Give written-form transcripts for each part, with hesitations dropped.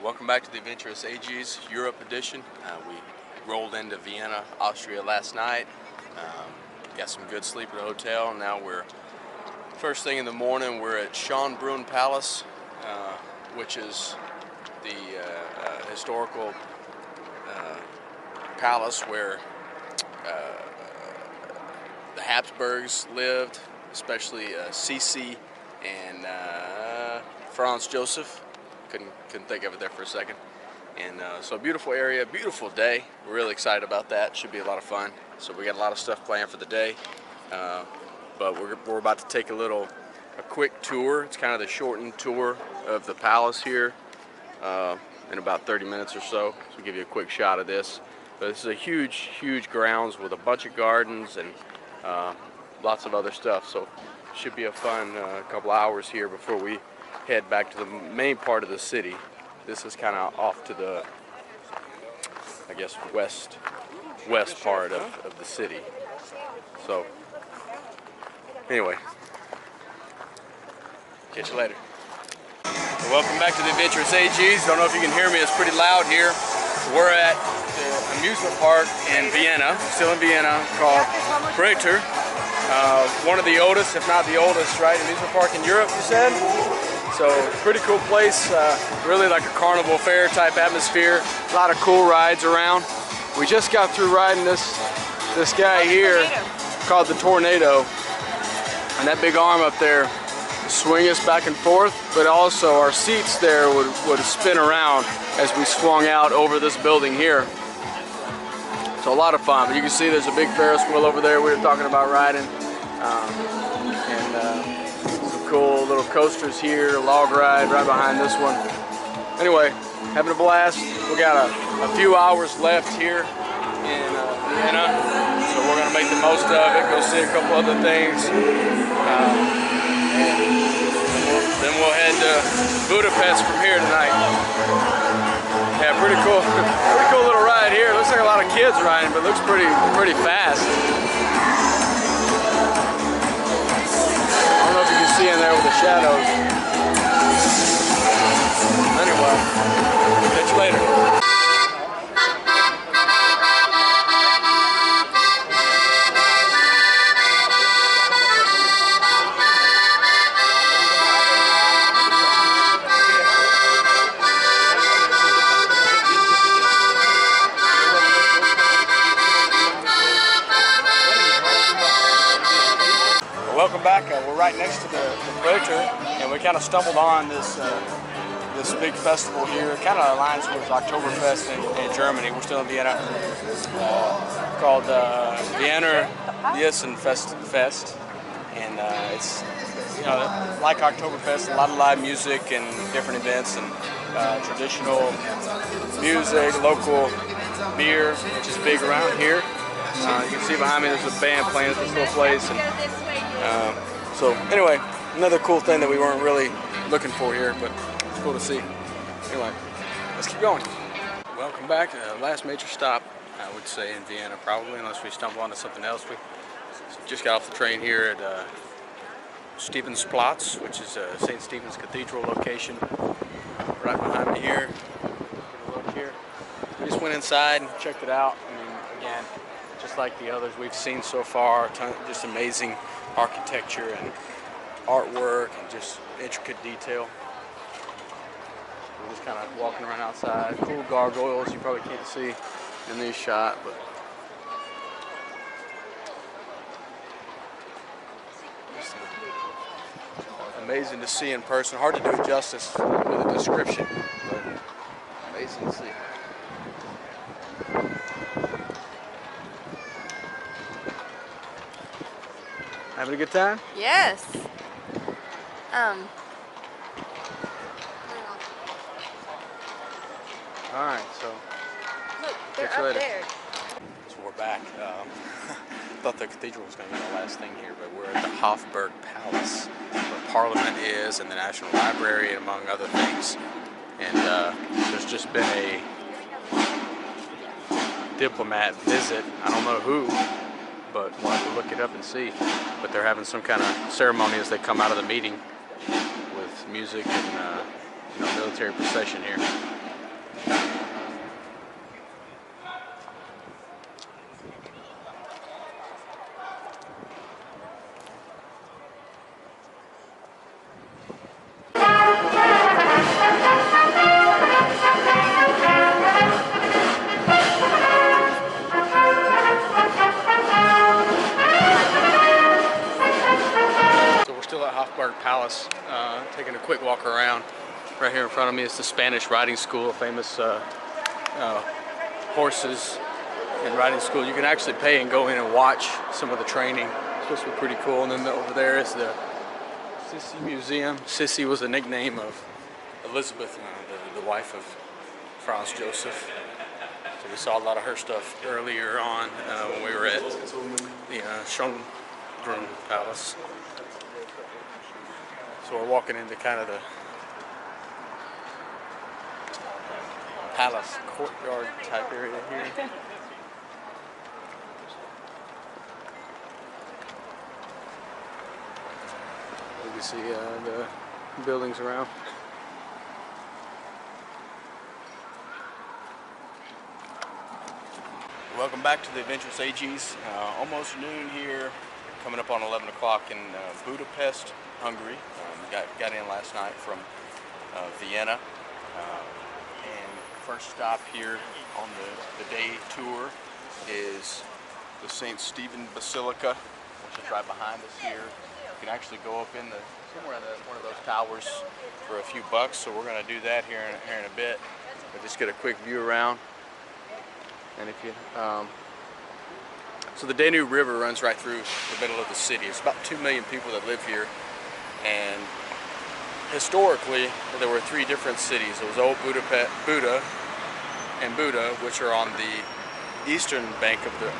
Welcome back to the Adventurous AG's Europe edition. We rolled into Vienna, Austria last night. Got some good sleep at the hotel. Now we're, first thing in the morning, we're at Schönbrunn Palace, which is the historical palace where the Habsburgs lived, especially Sisi and Franz Joseph. Couldn't think of it there for a second. And so beautiful area, beautiful day. We're really excited about that. Should be a lot of fun. So we got a lot of stuff planned for the day. But we're about to take a quick tour. It's kind of the shortened tour of the palace here in about 30 minutes or so. So we'll give you a quick shot of this. But this is a huge grounds with a bunch of gardens and lots of other stuff. So it should be a fun couple hours here before we head back to the main part of the city. This is kind of off to the, I guess, west part of the city. So, anyway, catch you later. So welcome back to the Adventurous AGs. Don't know if you can hear me, it's pretty loud here. We're at the amusement park in Vienna, still in Vienna, called Breiter. One of the oldest, if not the oldest, right, amusement park in Europe, you said? So, pretty cool place, really like a carnival fair type atmosphere. A lot of cool rides around. We just got through riding this guy here called the Tornado. And that big arm up there swing us back and forth, but also our seats there would spin around as we swung out over this building here. So a lot of fun, but you can see there's a big Ferris wheel over there we were talking about riding. Cool little coasters here, a log ride right behind this one. Anyway, having a blast. We got a few hours left here in Vienna, so we're gonna make the most of it, go see a couple other things. And then we'll head to Budapest from here tonight. Yeah, pretty cool little ride here. Looks like a lot of kids riding, but looks pretty fast. I don't know if you can see in there with the shadows. Anyway, catch you later. Welcome back. We're right next to the Breiter, and we kind of stumbled on this big festival here. It kind of aligns with Oktoberfest in Germany. We're still in Vienna. Called Vienna Fest, and it's like Oktoberfest, a lot of live music and different events and traditional music, local beer, which is big around here. You can see behind me there's a band playing at this little place. So anyway, another cool thing that we weren't really looking for here, but it's cool to see. Anyway, let's keep going. Welcome back. Last major stop, I would say, in Vienna, probably, unless we stumble onto something else. We just got off the train here at Stephansplatz, which is St. Stephen's Cathedral location, right behind me here. Take a look here. We just went inside and checked it out. I mean, again, just like the others we've seen so far, just amazing architecture and artwork and just intricate detail. We're just kind of walking around outside. Cool gargoyles you probably can't see in this shot, but amazing to see in person. Hard to do it justice with a description, but amazing to see. Having a good time? Yes. All right, so look, they're up there. So we're back. Thought the cathedral was going to be the last thing here, but we're at the Hofburg Palace, where Parliament is, and the National Library, among other things. And there's just been a diplomat visit. I don't know who, but we'll have to look it up and see. But they're having some kind of ceremony as they come out of the meeting with music and military procession here. Palace, taking a quick walk around. Right here in front of me is the Spanish riding school, famous horses and riding school. You can actually pay and go in and watch some of the training. It's supposed to be pretty cool. And then over there is the Sissi Museum. Sissi was a nickname of Elizabeth, the wife of Franz Joseph. So we saw a lot of her stuff earlier on when we were at the Schönbrunn Palace. So we're walking into kind of the palace courtyard type area here. You can see the buildings around. Welcome back to the Adventurous AGs. Almost noon here, coming up on 11 o'clock in Budapest, Hungary. Got in last night from Vienna, and first stop here on the day tour is the St. Stephen Basilica, which is right behind us here. You can actually go up in somewhere in one of those towers for a few bucks, so we're going to do that here in a bit. But just get a quick view around. And if you so the Danube River runs right through the middle of the city. It's about 2 million people that live here. And historically, there were 3 different cities. It was Old Budapest, Buda, which are on the eastern bank of the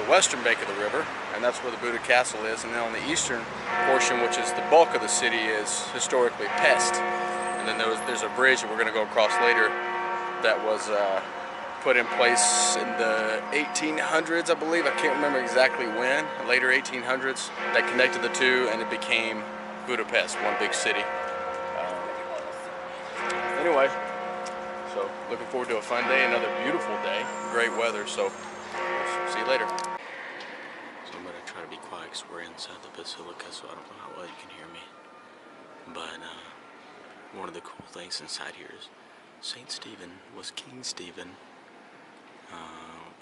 western bank of the river, and that's where the Buda Castle is. And then on the eastern portion, which is the bulk of the city, is historically Pest. And then there's a bridge that we're going to go across later that was put in place in the 1800s, I believe. I can't remember exactly when. Later 1800s, that connected the two, and it became Budapest, one big city. Anyway, so looking forward to a fun day, another beautiful day, great weather, so see you later. So I'm going to try to be quiet because we're inside the basilica, so I don't know how well you can hear me. But one of the cool things inside here is St. Stephen was King Stephen,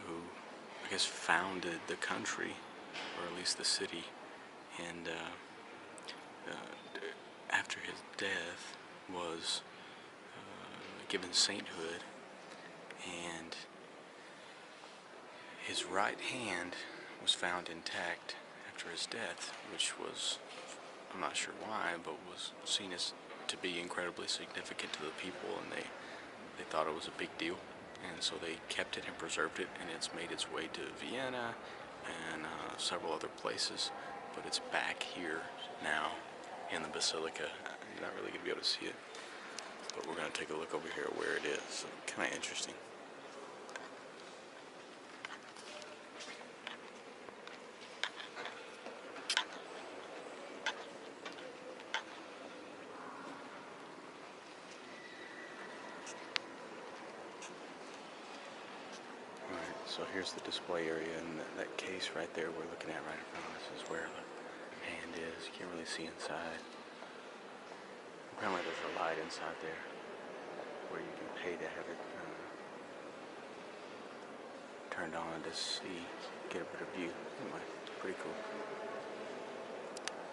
who I guess founded the country, or at least the city, and after his death was given sainthood, and his right hand was found intact after his death, which was, I'm not sure why, but was seen as to be incredibly significant to the people, and they thought it was a big deal, and so they kept it and preserved it, and it's made its way to Vienna and several other places, but it's back here now in the basilica. You're not really going to be able to see it, but we're going to take a look over here where it is. So, kind of interesting. Alright, so here's the display area, and that case right there we're looking at right in front of us is where the hand is. You can't really see inside. Apparently there's a light inside there where you can pay to have it turned on to see, get a better view. Anyway, pretty cool.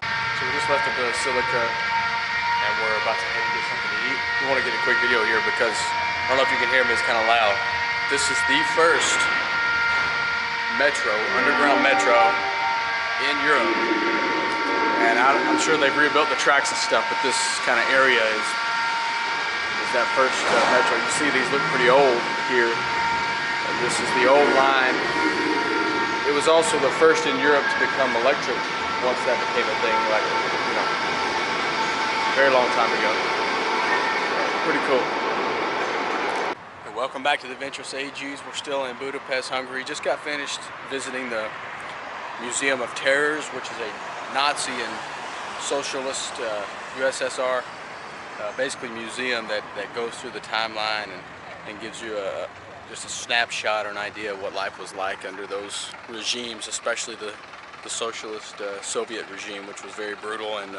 So we just left the basilica and we're about to head and get something to eat. We want to get a quick video here because I don't know if you can hear me, it's kind of loud. This is the first underground metro in Europe. And I'm sure they've rebuilt the tracks and stuff, but this kind of area is that first metro. You see these look pretty old here. And this is the old line. It was also the first in Europe to become electric once that became a thing, like, you know, a very long time ago. Pretty cool. And welcome back to the Adventurous AGs. We're still in Budapest, Hungary. Just got finished visiting the Museum of Terrors, which is a Nazi and socialist USSR basically museum that goes through the timeline and and gives you just a snapshot or an idea of what life was like under those regimes, especially the socialist Soviet regime, which was very brutal, and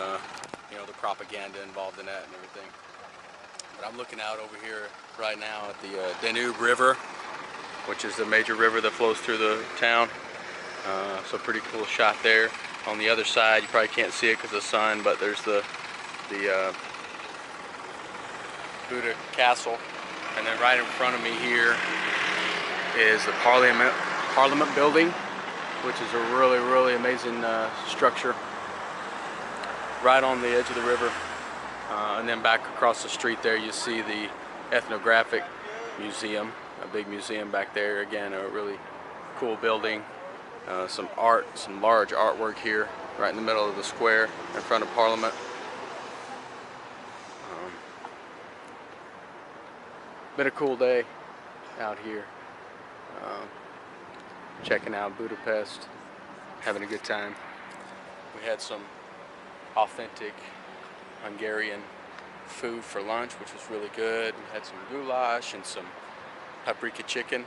you know, the propaganda involved in that and everything. But I'm looking out over here right now at the Danube River, which is the major river that flows through the town. So pretty cool shot there. On the other side, you probably can't see it because of the sun, but there's the Buda Castle, and then right in front of me here is the Parliament building, which is a really amazing structure right on the edge of the river. And then back across the street there, you see the Ethnographic Museum, a big museum back there. Again, a really cool building. Some art, some large artwork here, right in the middle of the square in front of Parliament. Been a cool day out here, checking out Budapest, having a good time. We had some authentic Hungarian food for lunch, which was really good. We had some goulash and some paprika chicken.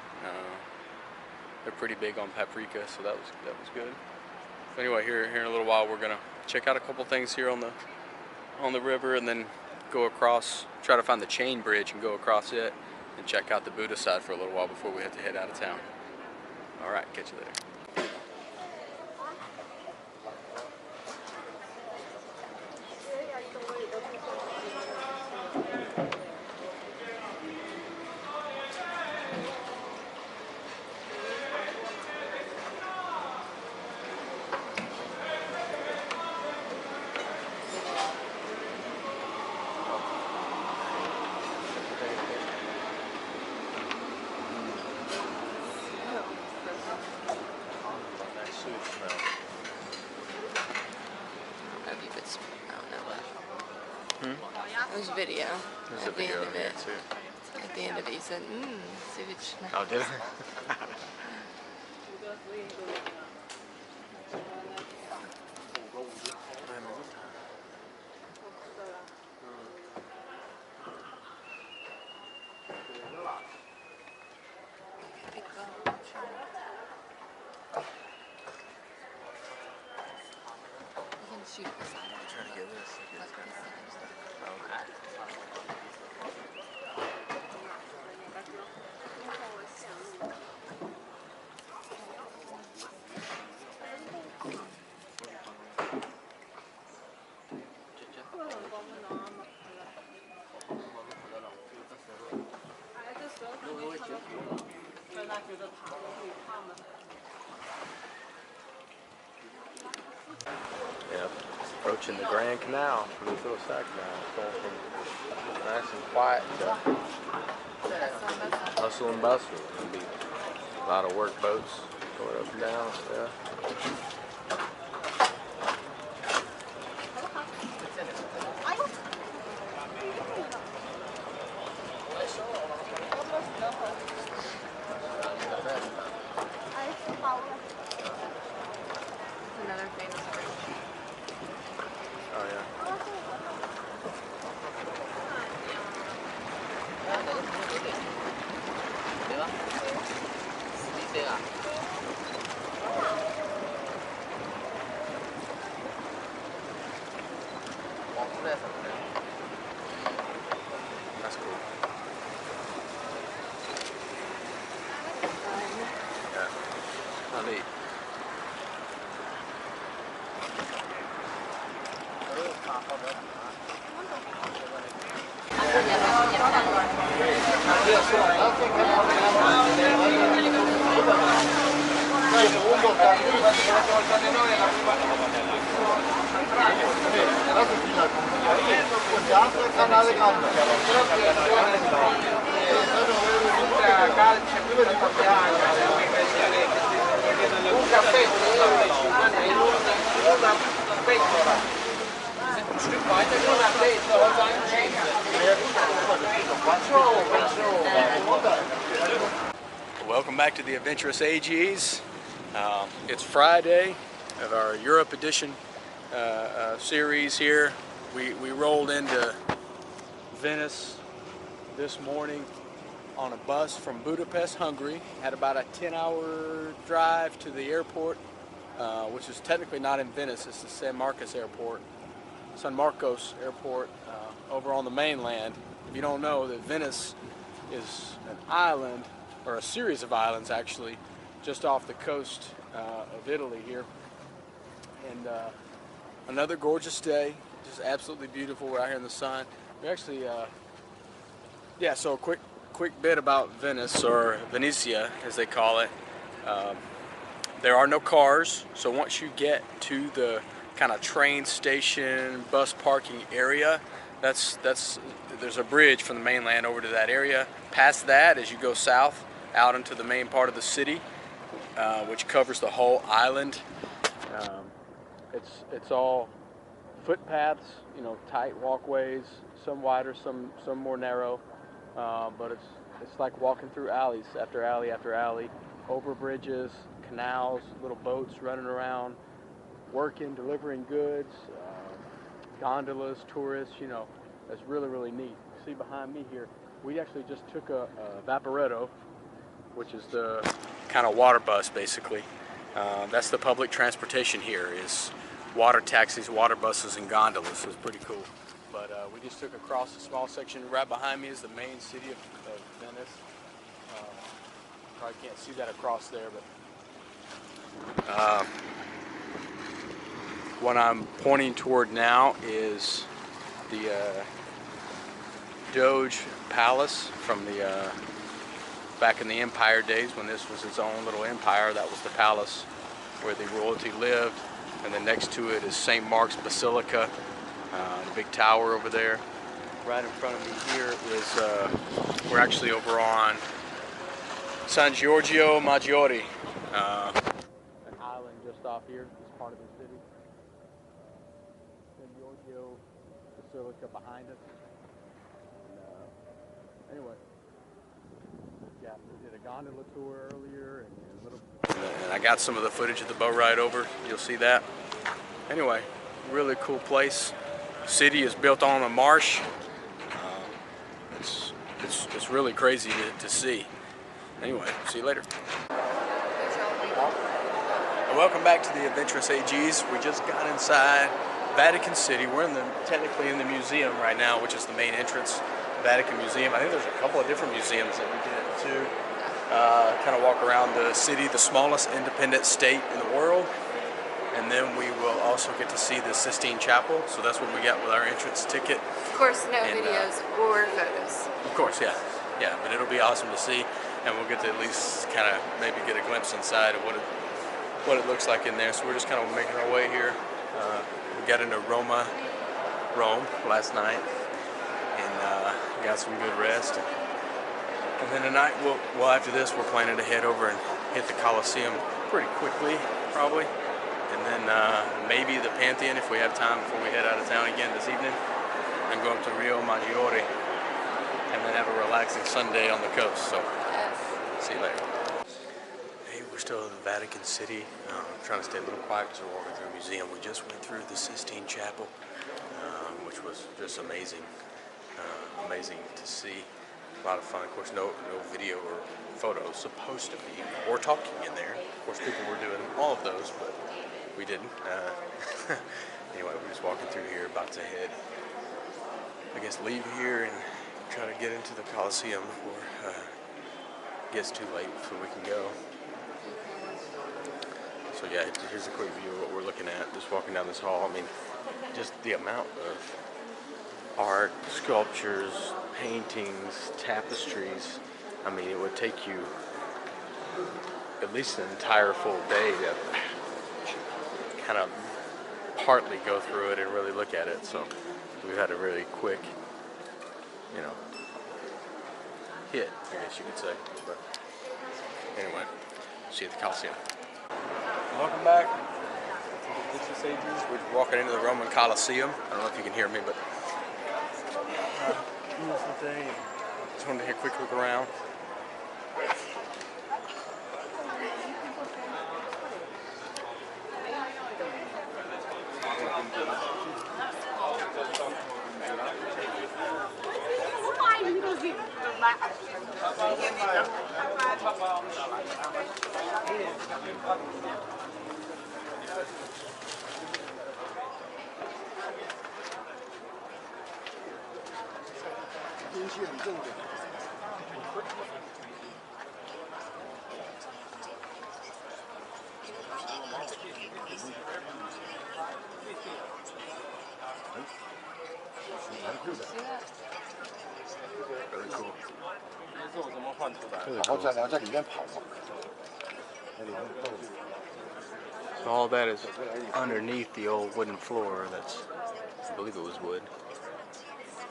They're pretty big on paprika, so that was good. So anyway, here in a little while, we're gonna check out a couple things here on the river, and then go across, try to find the chain bridge and go across it, and check out the Buda side for a little while before we have to head out of town. All right, catch you later. There's video. There's a video of it too. At the end of it, he said, sewage smell. Oh, did I? Shoot the side of it. Trying to get this. Yep, approaching the Grand Canal from this little side canal. It's going from nice and quiet to hustle and bustle. There'll be a lot of work boats going up and down. Yeah. Another famous bridge. Oh yeah. That's cool. Yeah. How neat. Welcome back to the Adventurous AGs. It's Friday of our Europe edition series here. We rolled into Venice this morning on a bus from Budapest, Hungary. Had about a 10-hour drive to the airport, which is technically not in Venice. It's the San Marcos Airport, over on the mainland. If you don't know, that Venice is an island, or a series of islands actually, just off the coast of Italy here. And another gorgeous day, just absolutely beautiful. We're out here in the sun. We actually, yeah. So a quick bit about Venice, or Venetia as they call it. There are no cars, so once you get to the kind of train station, bus parking area, there's a bridge from the mainland over to that area. Past that, as you go south out into the main part of the city, which covers the whole island, it's all footpaths, you know, tight walkways, some wider, some more narrow, but it's like walking through alleys after alley after alley, over bridges, canals, little boats running around, working, delivering goods, gondolas, tourists, you know. That's really, really neat. See behind me here, we actually just took a Vaporetto, which is the kind of water bus basically. That's the public transportation here, is water taxis, water buses, and gondolas. It's pretty cool. But we just took across a small section. Right behind me is the main city of Venice. Probably can't see that across there, but what I'm pointing toward now is the Doge Palace from the back in the Empire days, when this was its own little empire. That was the palace where the royalty lived. And then next to it is St. Mark's Basilica, the big tower over there. Right in front of me here is, we're actually over on San Giorgio Maggiore, an island just off here, this part of the city. San Giorgio Basilica behind us. And, anyway, yeah, we did a gondola tour earlier, and I got some of the footage of the boat ride over. You'll see that. Anyway, really cool place. City is built on a marsh. It's really crazy to see. Anyway, see you later. And welcome back to the Adventurous AGs. We just got inside Vatican City. We're technically in the museum right now, which is the main entrance. Vatican Museum. I think there's a couple of different museums that we get to. Kind of walk around the city, the smallest independent state in the world. And then we will also get to see the Sistine Chapel. So that's what we got with our entrance ticket. Of course, no videos or photos. Of course, yeah. Yeah, but it'll be awesome to see. And we'll get to at least kind of maybe get a glimpse inside of what it looks like in there. So we're just kind of making our way here. We got into Rome last night, and got some good rest. And then tonight, well, after this, we're planning to head over and hit the Colosseum pretty quickly, probably. And then maybe the Pantheon if we have time before we head out of town again this evening. And go up to Rio Maggiore, and then have a relaxing Sunday on the coast. So, see you later. Hey, we're still in the Vatican City. Trying to stay a little quiet because we're walking through a museum. We just went through the Sistine Chapel, which was just amazing. Amazing to see. A lot of fun. Of course, no video or photos supposed to be, or talking in there. Of course, people were doing all of those, but we didn't. Anyway, we're just walking through here, about to head, I guess, leave here and try to get into the Colosseum before it gets too late so we can go. So yeah, here's a quick view of what we're looking at, just walking down this hall. I mean, just the amount of art, sculptures, paintings, tapestries. I mean, it would take you at least an entire full day to kind of partly go through it and really look at it. So we've had a really quick, you know, hit, I guess you could say. But anyway, see you at the Colosseum. Welcome back to the Adventurous AGs. We're walking into the Roman Colosseum. I don't know if you can hear me, but beautiful day. Just wanted to take a quick look around. 天气很正的。然后在里面跑嘛。 So all that is underneath the old wooden floor. That's, I believe it was wood.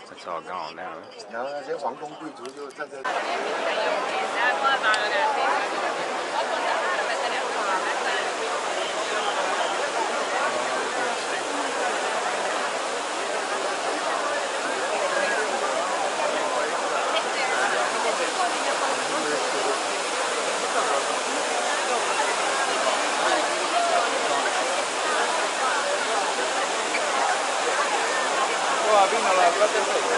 That's all gone now. 然后那些皇宫贵族就站在。哇，冰了，不要再水了。